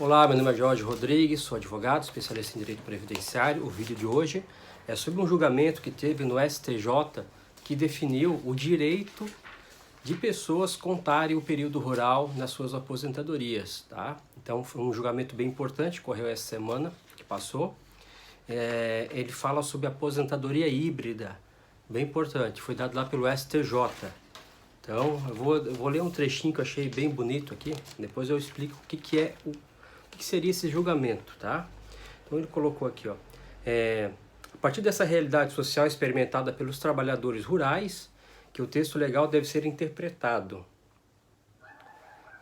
Olá, meu nome é Jorge Rodrigues, sou advogado, especialista em direito previdenciário. O vídeo de hoje é sobre um julgamento que teve no STJ que definiu o direito de pessoas contarem o período rural nas suas aposentadorias, tá? Então foi um julgamento bem importante, correu essa semana que passou. Ele fala sobre aposentadoria híbrida, bem importante, foi dado lá pelo STJ. Então eu vou ler um trechinho que eu achei bem bonito aqui, depois eu explico o que seria esse julgamento, tá? Então ele colocou aqui, ó, a partir dessa realidade social experimentada pelos trabalhadores rurais, que o texto legal deve ser interpretado,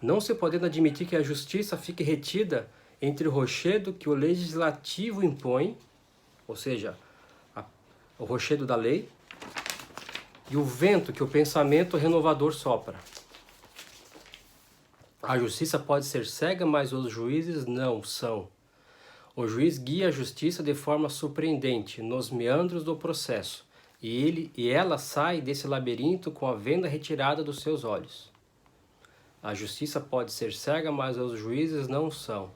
não se podendo admitir que a justiça fique retida entre o rochedo que o legislativo impõe, ou seja, o rochedo da lei, e o vento que o pensamento renovador sopra. A justiça pode ser cega, mas os juízes não são. O juiz guia a justiça de forma surpreendente nos meandros do processo, e ela sai desse labirinto com a venda retirada dos seus olhos. A justiça pode ser cega, mas os juízes não são.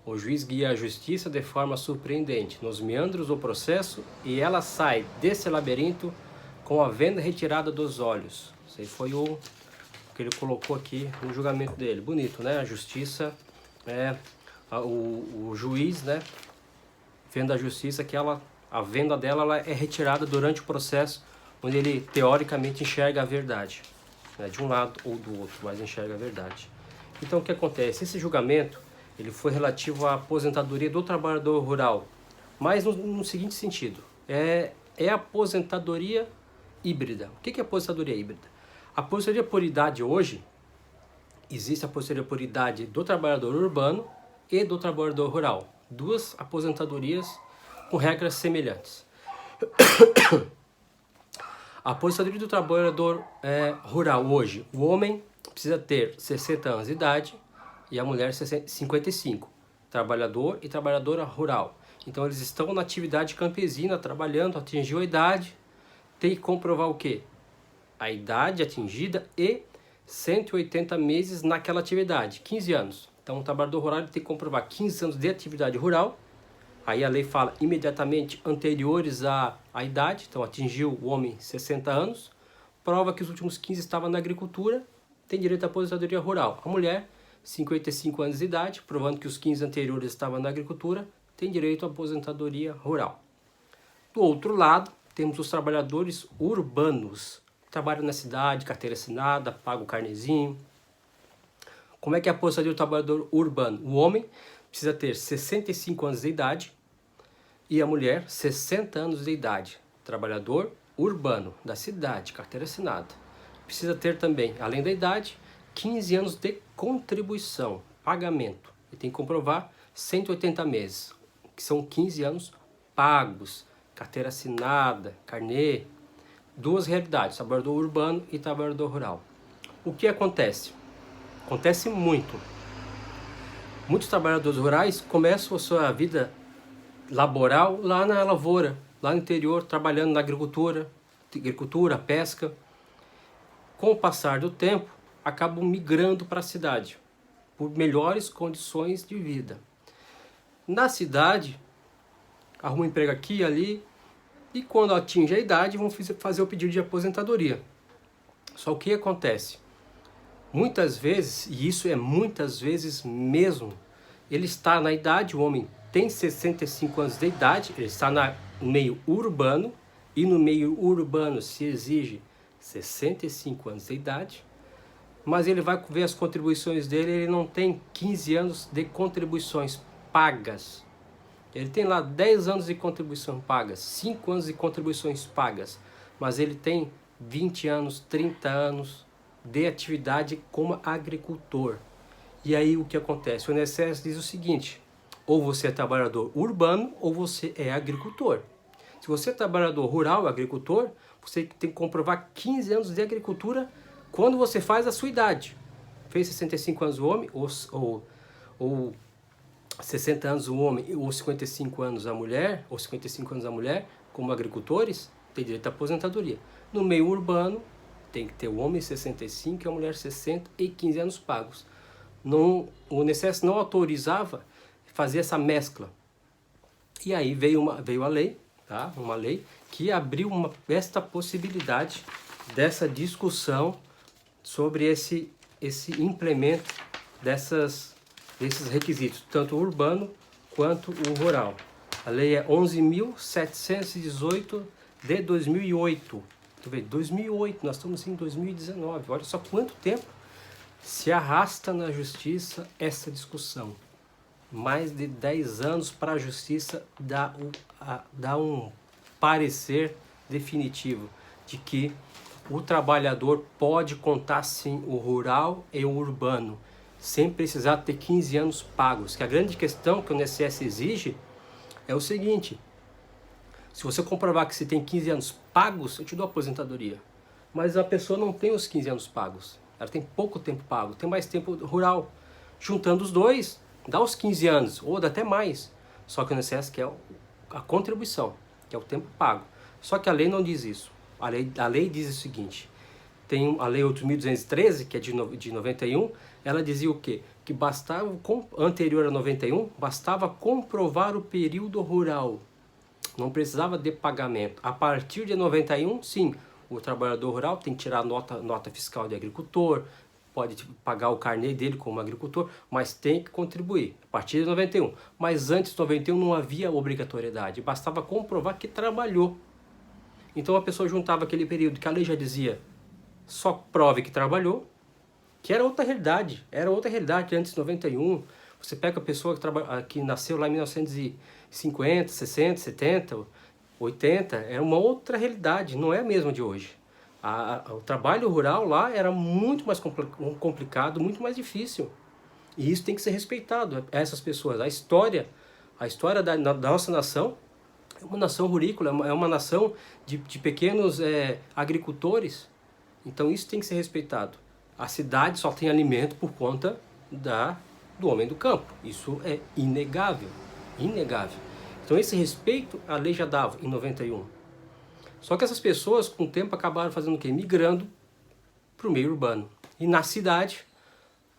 O juiz guia a justiça de forma surpreendente nos meandros do processo, e ela sai desse labirinto com a venda retirada dos olhos. Esse foi o que ele colocou aqui no julgamento dele. Bonito, né? A justiça, o juiz, né, vendo a justiça que a venda dela ela é retirada durante o processo, onde ele teoricamente enxerga a verdade, né, de um lado ou do outro, mas enxerga a verdade. Então o que acontece? Esse julgamento ele foi relativo à aposentadoria do trabalhador rural, mas no seguinte sentido, é a aposentadoria híbrida. O que é aposentadoria híbrida? A aposentadoria por idade hoje, existe a aposentadoria por idade do trabalhador urbano e do trabalhador rural. Duas aposentadorias com regras semelhantes. A aposentadoria do trabalhador rural hoje, o homem precisa ter 60 anos de idade e a mulher 55. Trabalhador e trabalhadora rural. Então eles estão na atividade campesina, trabalhando, atingiu a idade, tem que comprovar o quê? A idade atingida e 180 meses naquela atividade, 15 anos. Então o trabalhador rural tem que comprovar 15 anos de atividade rural, aí a lei fala imediatamente anteriores à idade, então atingiu o homem 60 anos, prova que os últimos 15 estava na agricultura, tem direito à aposentadoria rural. A mulher, 55 anos de idade, provando que os 15 anteriores estavam na agricultura, tem direito à aposentadoria rural. Do outro lado, temos os trabalhadores urbanos, trabalham na cidade, carteira assinada, paga o carnezinho. Como é que é a aposentadoria do trabalhador urbano? O homem precisa ter 65 anos de idade e a mulher 60 anos de idade. Trabalhador urbano, da cidade, carteira assinada. Precisa ter também, além da idade, 15 anos de contribuição, pagamento. E tem que comprovar 180 meses, que são 15 anos pagos, carteira assinada, carnê. Duas realidades, trabalhador urbano e trabalhador rural. O que acontece? Acontece muito. Muitos trabalhadores rurais começam a sua vida laboral lá na lavoura, lá no interior, trabalhando na agricultura, pesca. Com o passar do tempo, acabam migrando para a cidade, por melhores condições de vida. Na cidade, arrumam um emprego aqui e ali, e quando atinge a idade, vão fazer o pedido de aposentadoria. Só o que acontece? Muitas vezes, e isso é muitas vezes mesmo, ele está na idade, o homem tem 65 anos de idade, ele está no meio urbano, e no meio urbano se exige 65 anos de idade, mas ele vai ver as contribuições dele, ele não tem 15 anos de contribuições pagas. Ele tem lá 10 anos de contribuição pagas, 5 anos de contribuições pagas, mas ele tem 20 anos, 30 anos de atividade como agricultor. E aí o que acontece? O INSS diz o seguinte, ou você é trabalhador urbano ou você é agricultor. Se você é trabalhador rural, agricultor, você tem que comprovar 15 anos de agricultura quando você faz a sua idade. Fez 65 anos o homem ou 60 anos o homem ou 55 anos a mulher, como agricultores, tem direito à aposentadoria. No meio urbano, tem que ter o homem 65 e a mulher 60 e 15 anos pagos. o INSS não autorizava fazer essa mescla. E aí veio a lei, tá? Uma lei que abriu esta possibilidade dessa discussão sobre esse implemento desses requisitos, tanto o urbano quanto o rural. A lei é 11.718 de 2008. Tu vê, 2008, nós estamos em 2019. Olha só quanto tempo se arrasta na justiça essa discussão. Mais de 10 anos para a justiça dar um parecer definitivo de que o trabalhador pode contar sim o rural e o urbano, sem precisar ter 15 anos pagos. Que a grande questão que o INSS exige é o seguinte: se você comprovar que você tem 15 anos pagos, eu te dou aposentadoria. Mas a pessoa não tem os 15 anos pagos, ela tem pouco tempo pago, tem mais tempo rural. Juntando os dois, dá os 15 anos, ou dá até mais. Só que o INSS quer a contribuição, que é o tempo pago. Só que a lei não diz isso. A lei diz o seguinte: tem a lei 8.213, que é de 91, ela dizia o quê? Que bastava, anterior a 91, bastava comprovar o período rural. Não precisava de pagamento. A partir de 91, sim, o trabalhador rural tem que tirar nota fiscal de agricultor, pode pagar o carnê dele como agricultor, mas tem que contribuir a partir de 91. Mas antes de 91 não havia obrigatoriedade, bastava comprovar que trabalhou. Então a pessoa juntava aquele período que a lei já dizia, só prove que trabalhou, que era outra realidade antes de 91. Você pega a pessoa que nasceu lá em 1950, 60, 70, 80, era uma outra realidade, não é a mesma de hoje. O trabalho rural lá era muito mais complicado, muito mais difícil. E isso tem que ser respeitado, essas pessoas. A história da nossa nação é uma nação rurícola, é uma nação de pequenos agricultores. Então isso tem que ser respeitado. A cidade só tem alimento por conta do homem do campo. Isso é inegável, inegável. Então esse respeito a lei já dava em 91. Só que essas pessoas com o tempo acabaram fazendo o quê? Migrando para o meio urbano. E na cidade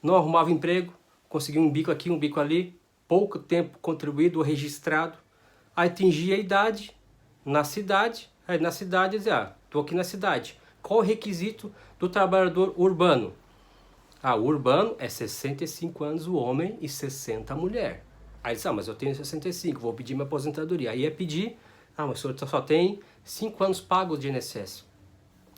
não arrumava emprego, conseguia um bico aqui, um bico ali, pouco tempo contribuído ou registrado. Aí atingia a idade na cidade, aí na cidade dizia, estou aqui na cidade. Qual o requisito do trabalhador urbano? O urbano é 65 anos o homem e 60 a mulher. Aí diz, mas eu tenho 65, vou pedir minha aposentadoria. Aí ia pedir, mas o senhor só tem 5 anos pagos de INSS.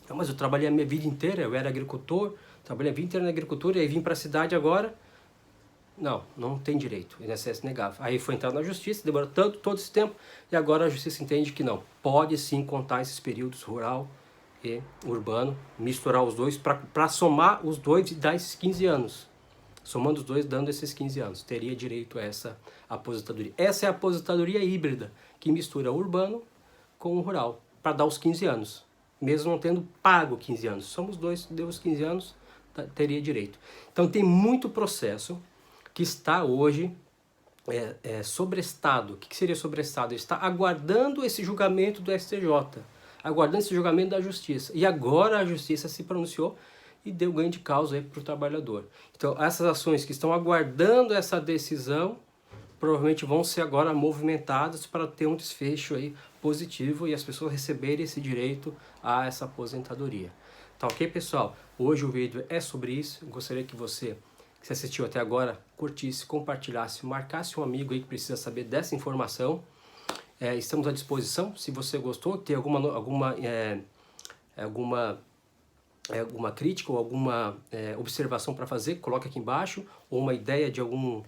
Mas eu trabalhei a minha vida inteira, eu era agricultor, trabalhei a vida inteira na agricultura, e aí vim para a cidade agora. Não tem direito, o INSS negava. Aí foi entrar na justiça, demorou todo esse tempo, e agora a justiça entende que não, pode sim contar esses períodos rural e urbano, misturar os dois, para somar os dois e dar esses 15 anos. Somando os dois, dando esses 15 anos, teria direito a essa aposentadoria. Essa é a aposentadoria híbrida, que mistura o urbano com o rural, para dar os 15 anos, mesmo não tendo pago 15 anos. Somos dois, deu os 15 anos, teria direito. Então tem muito processo que está hoje sobrestado. O que seria sobrestado? Ele está aguardando esse julgamento do STJ, aguardando esse julgamento da justiça. E agora a justiça se pronunciou e deu ganho de causa para o trabalhador. Então essas ações que estão aguardando essa decisão provavelmente vão ser agora movimentadas para ter um desfecho aí positivo e as pessoas receberem esse direito a essa aposentadoria. Tá ok, pessoal? Hoje o vídeo é sobre isso. Eu gostaria que você que assistiu até agora curtisse, compartilhasse, marcasse um amigo aí que precisa saber dessa informação. Estamos à disposição. Se você gostou, tem alguma crítica ou alguma observação para fazer, coloque aqui embaixo, ou uma ideia de algum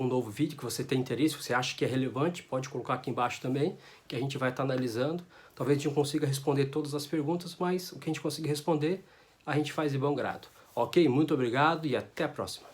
novo vídeo que você tem interesse, você acha que é relevante, pode colocar aqui embaixo também, que a gente vai estar analisando. Talvez a gente não consiga responder todas as perguntas, mas o que a gente conseguir responder, a gente faz de bom grado. Ok? Muito obrigado e até a próxima.